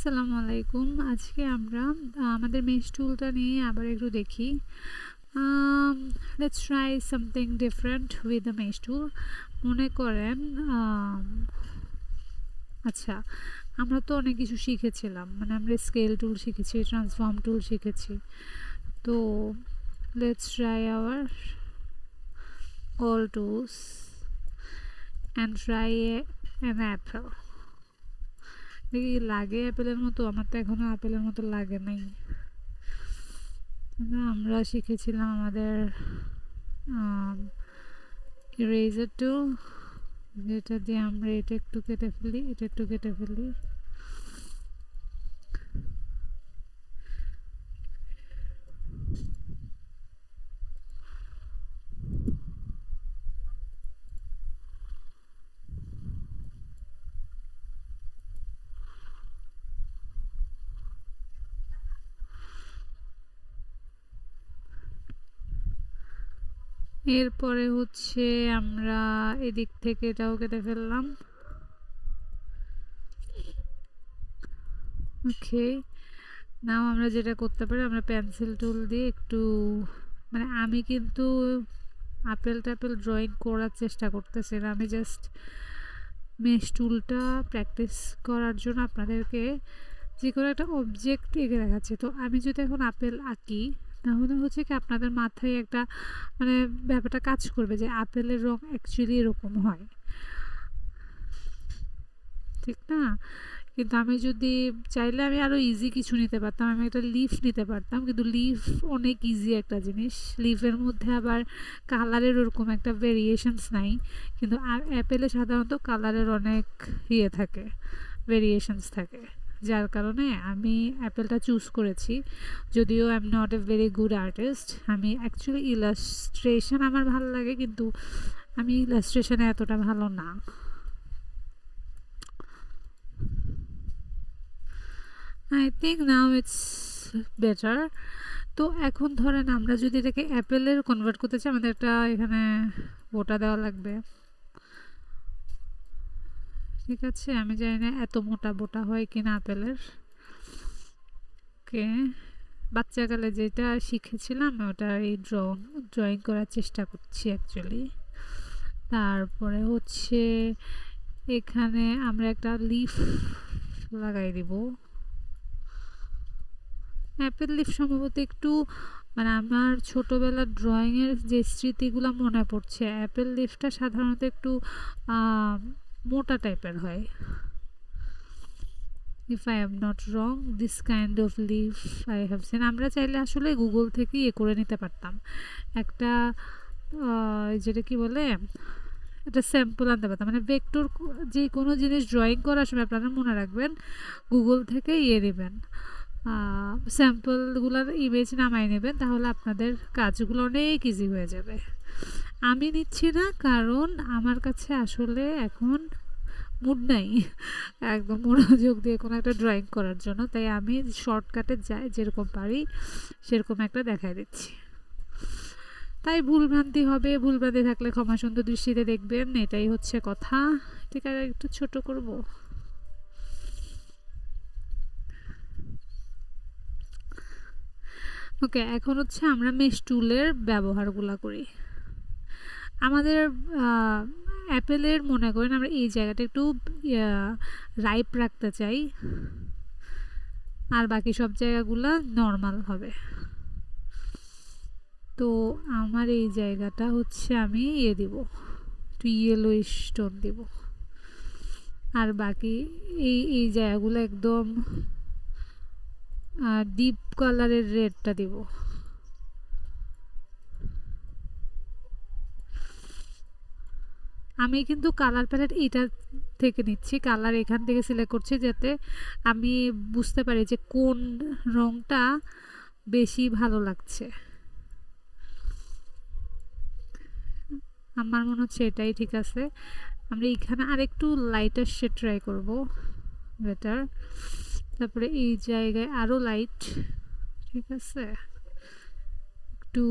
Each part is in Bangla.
আসসালামু আলাইকুম। আজকে আমরা আমাদের মেশ টুলটা নিয়ে আবার একটু দেখি। Let's try something different with the mesh tool. মনে করেন আচ্ছা, আমরা তো অনেক কিছু শিখেছিলাম, মানে আমরা স্কেল টুল শিখেছি, ট্রান্সফর্ম টুল শিখেছি। তো let's try our all tools and try an apple. দেখি লাগে অ্যাপেলের মতো। আমার তো এখনো অ্যাপেলের মতো লাগে নাই। আমরা শিখেছিলাম আমাদের ইরেজার টুল, যেটা দিয়ে আমরা এটা একটু কেটে ফেলি, এটা একটু কেটে ফেলি। এরপরে হচ্ছে আমরা এদিক থেকে এটাও কেটে ফেললাম। ওকে, নাও আমরা যেটা করতে পারি, আমরা পেন্সিল টুল দিয়ে একটু, মানে আমি কিন্তু আপেল টাপেল ড্রয়িং করার চেষ্টা করতেছি না, আমি জাস্ট মেশ টুলটা প্র্যাকটিস করার জন্য আপনাদেরকে যে কোনো একটা অবজেক্ট এঁকে দেখাচ্ছি। তো আমি যদি এখন আপেল আঁকি, তাহলে হচ্ছে কি আপনাদের মাথায় একটা মানে ব্যাপারটা কাজ করবে যে আপেলের রং অ্যাকচুয়ালি এরকম হয়, ঠিক না? কিন্তু আমি যদি চাইলে আমি আরও ইজি কিছু নিতে পারতাম, আমি একটা লিফ নিতে পারতাম, কিন্তু লিফ অনেক ইজি একটা জিনিস। লিফের মধ্যে আবার কালারের ওরকম একটা ভেরিয়েশনস নাই, কিন্তু অ্যাপেলে সাধারণত কালারের অনেক থাকে, ভেরিয়েশনস থাকে। যার কারণে আমি অ্যাপেলটা চুজ করেছি। যদিও I am not a very good artist, আমি অ্যাকচুয়ালি ইলাস্ট্রেশন আমার ভালো লাগে, কিন্তু আমি ইলাস্ট্রেশনে এতটা ভালো না। I think now it's better. তো এখন ধরেন আমরা যদি এটাকে অ্যাপেলের কনভার্ট করতে চাই, আমাদের একটা এখানে বোটা দেওয়া লাগবে, ঠিক আছে? আমি জানি না এত মোটা বোটা হয় কিনা আপেলের। ওকে, বাচ্চাকালে যেটা শিখেছিলাম ওটা এই ড্রয়িং করার চেষ্টা করছি অ্যাকচুয়ালি। তারপরে হচ্ছে এখানে আমরা একটা লিফ লাগাই দিব। অ্যাপেল লিফ সম্ভবত একটু, মানে আমার ছোটোবেলার ড্রয়িংয়ের যে স্মৃতিগুলো মনে পড়ছে, অ্যাপেল লিফটা সাধারণত একটু মোটা টাইপের হয়। If I am not wrong, this kind of leaf I have seen. আমরা চাইলে আসলে গুগল থেকে ইয়ে করে নিতে পারতাম, একটা যেটা কি বলে, একটা স্যাম্পল আনতে পারতাম। মানে ভেক্টর যে কোনো জিনিস ড্রয়িং করার সময় আপনারা মনে রাখবেন গুগল থেকে ইয়ে নেবেন, স্যাম্পলগুলোর ইমেজ নামাই নেবেন, তাহলে আপনাদের কাজগুলো অনেক ইজি হয়ে যাবে। আমি নিচ্ছি না, কারণ আমার কাছে আসলে এখন মুড নাই একদম মনোযোগ দিয়ে কোনো একটা ড্রয়িং করার জন্য, তাই আমি শর্টকাটে যাই, যেরকম পারি সেরকম একটা দেখাই দিচ্ছি। তাই ভুলভ্রান্তি হবে, ভুলভ্রান্তি থাকলে ক্ষমা সুন্দর দৃষ্টিতে দেখবেন, এটাই হচ্ছে কথা। ঠিক আছে, একটু ছোট করব। ওকে, এখন হচ্ছে আমরা মেশ টুলের ব্যবহারগুলো করি। আমাদের অ্যাপেলের মনে করেন আমরা এই জায়গাটা একটু রাইপ রাখতে চাই, আর বাকি সব জায়গাগুলো নর্মাল হবে। তো আমার এই জায়গাটা হচ্ছে আমি দিব, একটু ইয়েলোইশ টোন দিব, আর বাকি এই জায়গাগুলো একদম ডিপ কালারের রেডটা দিব। আমি কিন্তু কালার প্যালেট এইটা থেকে নিচ্ছি, কালার এখান থেকে সিলেক্ট করছি, যাতে আমি বুঝতে পারি যে কোন রংটা বেশি ভালো লাগছে। আমার মনে হচ্ছে এটাই ঠিক আছে। আমরা এখানে আর একটু লাইটার শেড ট্রাই করব, বেটার। তারপরে এই জায়গায় আরও লাইট, ঠিক আছে, একটু,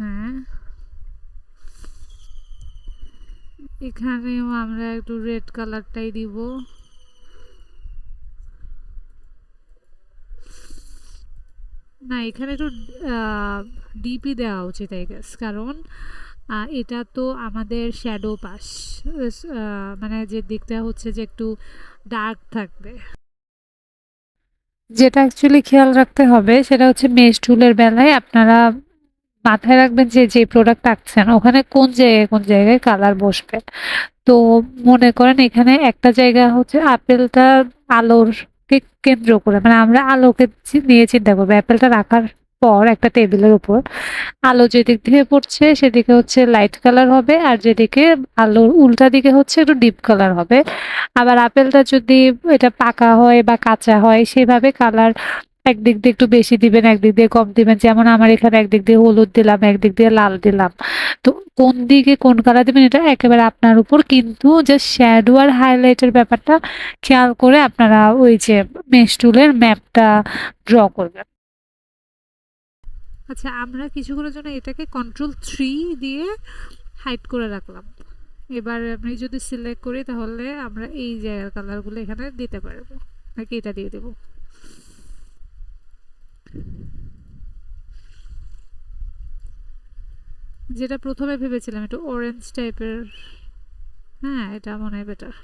হ্যাঁ। এখানেও আমরা একটু রেড কালারটাই দিব। না, এখানে একটু ডিপি দেওয়া উচিত আই গেস, কারণ এটা তো আমাদের শ্যাডো পাশ, মানে যে দিকটা হচ্ছে যে একটু ডার্ক থাকবে। যেটা অ্যাকচুয়ালি খেয়াল রাখতে হবে সেটা হচ্ছে মেশ টুলের বেলায় আপনারা মাথায় রাখবেন যে যে প্রোডাক্ট আঁকছেন ওখানে কোন জায়গায় কালার বসবে। তো মনে করেন এখানে একটা জায়গা হচ্ছে আপেলটা আলোর কে কেন্দ্র করে, মানে আমরা আলোকে নিয়ে চিন্তা করবো। অ্যাপেলটা রাখার পর একটা টেবিলের উপর আলো যেদিক থেকে পড়ছে সেদিকে হচ্ছে লাইট কালার হবে, আর যেদিকে আলোর উল্টা দিকে হচ্ছে একটু ডিপ কালার হবে। আবার আপেলটা যদি এটা পাকা হয় বা কাঁচা হয় সেভাবে কালার একদিক দিয়ে একটু বেশি দিবেন, একদিক দিয়ে কম দিবেন। যেমন আমার এখানে একদিক দিয়ে হলুদ দিলাম, একদিক দিয়ে লাল দিলাম। তো কোন দিকে কোন কালার দিবেন এটা একেবারে আপনার উপর, কিন্তু জাস্ট শ্যাডো আর হাইলাইটের ব্যাপারটা খেয়াল করে আপনারা ওই যে মেশ টুলের ম্যাপটা ড্র করবেন। আচ্ছা, আমরা কিছুক্ষণের জন্য এটাকে কন্ট্রোল 3 দিয়ে হাইড করে রাখলাম। এবার আমি যদি সিলেক্ট করি তাহলে আমরা এই জায়গার কালারগুলো এখানে দিতে পারবো, নাকি এটা দিয়ে দেবো? যেটা প্রথমে ভেবেছিলাম একটু অরেঞ্জ টাইপের, হ্যাঁ এটা মনে হয় বেটার।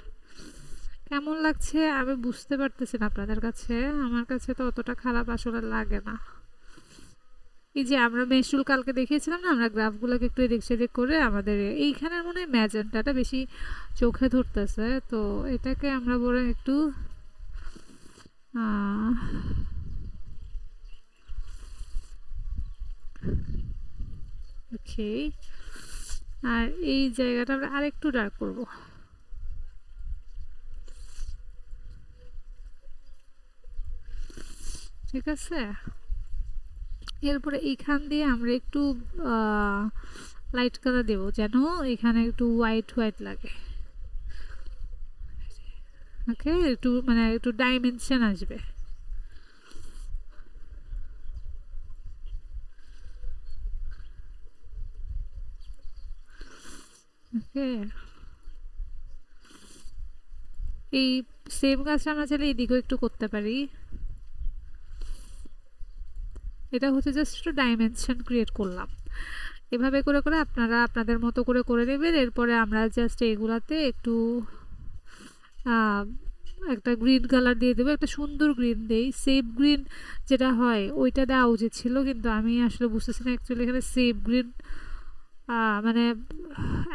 কেমন লাগছে আমি বুঝতে পারতেছি না আপনাদের কাছে, আমার কাছে তো অতটা খারাপ আসলে লাগে না। এই যে আমরা মেশরুল কালকে দেখিয়েছিলাম না, আমরা গ্রাফগুলোকে একটু এদিক সেদিক করে আমাদের এইখানের মনে হয় ম্যাজেন্টাটা বেশি চোখে ধরতেছে, তো এটাকে আমরা বরং একটু ওকে, আর এই জায়গাটা আমরা আরেকটু ডার্ক করব। ঠিক আছে, এরপরে এইখান দিয়ে আমরা একটু লাইট কালার দেবো যেন এখানে একটু হোয়াইট হোয়াইট লাগে। ওকে, একটু মানে একটু ডাইমেনশন আসবে। ওকে, এই সেম কাজটা আমরা চাইলে এইদিকেও একটু করতে পারি। এটা হচ্ছে জাস্ট একটু ডাইমেনশন ক্রিয়েট করলাম। এভাবে করে করে আপনারা আপনাদের মতো করে করে নেবেন। এরপরে আমরা জাস্ট এগুলাতে একটু একটা গ্রিন কালার দিয়ে দেবো, একটা সুন্দর গ্রিন দেই, সেপ গ্রিন যেটা হয় ওইটা দেওয়া উচিত ছিল, কিন্তু আমি আসলে বুঝতেছি না অ্যাকচুয়ালি এখানে সেপ গ্রিন মানে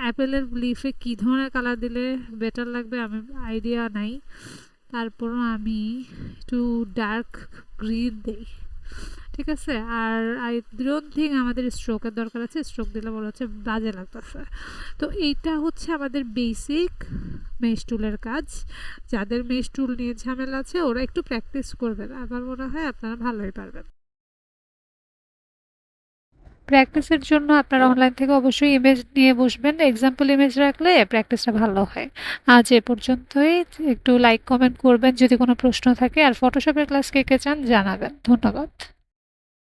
অ্যাপেলের লিফে কী ধরনের কালার দিলে বেটার লাগবে আমি আইডিয়া নাই। তারপরও আমি একটু ডার্ক গ্রিন দেই। ঠিক আছে, আর আই ডোন্ট থিঙ্ক আমাদের স্ট্রোকের দরকার আছে, স্ট্রোক দিলে মনে হচ্ছে বাজে লাগতেছে। তো এইটা হচ্ছে আমাদের বেসিক মেশ টুলের কাজ। যাদের মেশ টুল নিয়ে ঝামেলা আছে ওরা একটু প্র্যাকটিস করবেন, আমার মনে হয় আপনারা ভালোই পারবেন। প্র্যাকটিসের জন্য আপনারা অনলাইন থেকে অবশ্যই ইমেজ নিয়ে বসবেন, এক্সাম্পল ইমেজ রাখলে প্র্যাকটিসটা ভালো হয়। আজ এ পর্যন্তই। একটু লাইক কমেন্ট করবেন যদি কোনো প্রশ্ন থাকে, আর ফটোশপের ক্লাস কে কে চান জানাবেন। ধন্যবাদ।